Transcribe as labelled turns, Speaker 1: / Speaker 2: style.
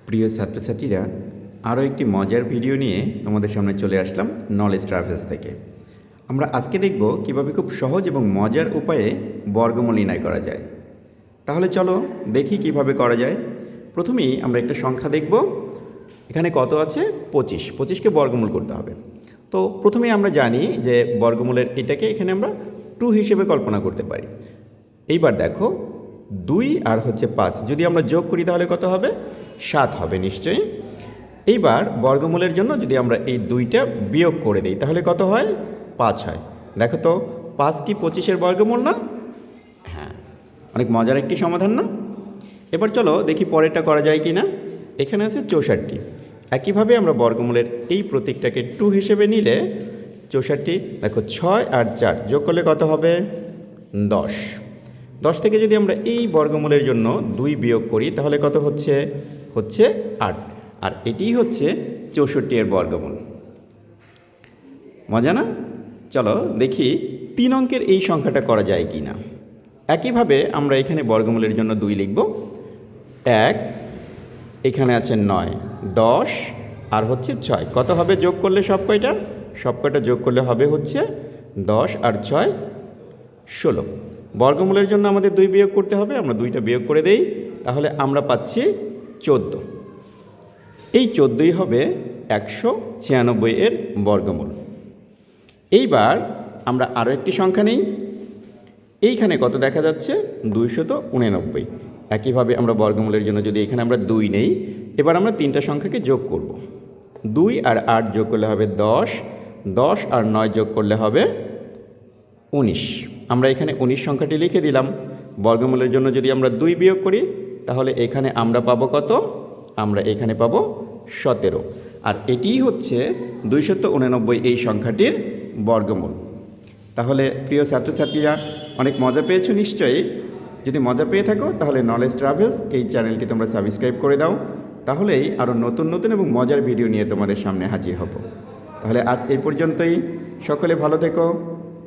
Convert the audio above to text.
Speaker 1: প্রিয় ছাত্রছাত্রীরা, আরও একটি মজার ভিডিও নিয়ে তোমাদের সামনে চলে আসলাম নলেজ ট্রাভেলস থেকে। আমরা আজকে দেখব কিভাবে খুব সহজ এবং মজার উপায়ে বর্গমূল নির্ণয় করা যায়। তাহলে চলো দেখি কিভাবে করা যায়। প্রথমেই আমরা একটা সংখ্যা দেখব। এখানে কত আছে? 25। 25কে বর্গমূল করতে হবে। তো প্রথমেই আমরা জানি যে বর্গমূলের এটাকে এখানে আমরা 2 হিসেবে কল্পনা করতে পারি। এইবার দেখো 2 আর 5 যদি আমরা যোগ করি তাহলে কত হবে? 7 হবে নিশ্চয়ই। এইবার বর্গমূলের জন্য যদি আমরা এই 2টা বিয়োগ করে দিই তাহলে কত হয়? 5 হয়। দেখো তো 5 কি 25-এর বর্গমূল না? হ্যাঁ, অনেক মজার একটি সমাধান না? এবার চলো দেখি পরেরটা করা যায় কি না। এখানে আছে 64। একইভাবে আমরা বর্গমূলের এই প্রতীকটাকে 2 হিসেবে নিলে 64, দেখো 6 আর 4 যোগ করলে কত হবে? 10। 10 থেকে যদি আমরা এই বর্গমূলের জন্য 2 বিয়োগ করি তাহলে কত হচ্ছে? 8। আর এটিই হচ্ছে 64-এর বর্গমূল। মজা না? চলো দেখি 3 অঙ্কের এই সংখ্যাটা করা যায় কি না। একইভাবে আমরা এখানে বর্গমূলের জন্য 2 লিখব। 1, এখানে আছে 9, 10 আর 6। কত হবে যোগ করলে সব কয়টা যোগ করলে হবে 10 আর 6 16। বর্গমূলের জন্য আমাদের 2 বিয়োগ করতে হবে। আমরা 2টা বিয়োগ করে দেই, তাহলে আমরা পাচ্ছি 14। এই 14ই হবে 196-এর বর্গমূল। এইবার আমরা আরও একটি সংখ্যা নেই। এইখানে কত দেখা যাচ্ছে? 289। একইভাবে আমরা বর্গমূলের জন্য যদি এখানে আমরা 2 নেই, এবার আমরা 3টা সংখ্যাকে যোগ করব। 2 আর 8 যোগ করলে হবে 10, 10 আর 9 যোগ করলে হবে 19। আমরা এখানে 19 সংখ্যাটি লিখে দিলাম। বর্গমূলের জন্য যদি আমরা 2 বিয়োগ করি তাহলে এখানে আমরা পাবো কত? আমরা এখানে পাবো 17। আর এটিই হচ্ছে 289 এই সংখ্যাটির বর্গমূল। তাহলে প্রিয় ছাত্রছাত্রীরা, অনেক মজা পেয়েছো নিশ্চয়ই। যদি মজা পেয়ে থাকো তাহলে নলেজ ট্রাভেলস এই চ্যানেলটি তোমরা সাবস্ক্রাইব করে দাও। তাহলেই আরও নতুন নতুন এবং মজার ভিডিও নিয়ে তোমাদের সামনে হাজির হব। তাহলে আজ এই পর্যন্তই। সকলে ভালো থেকো।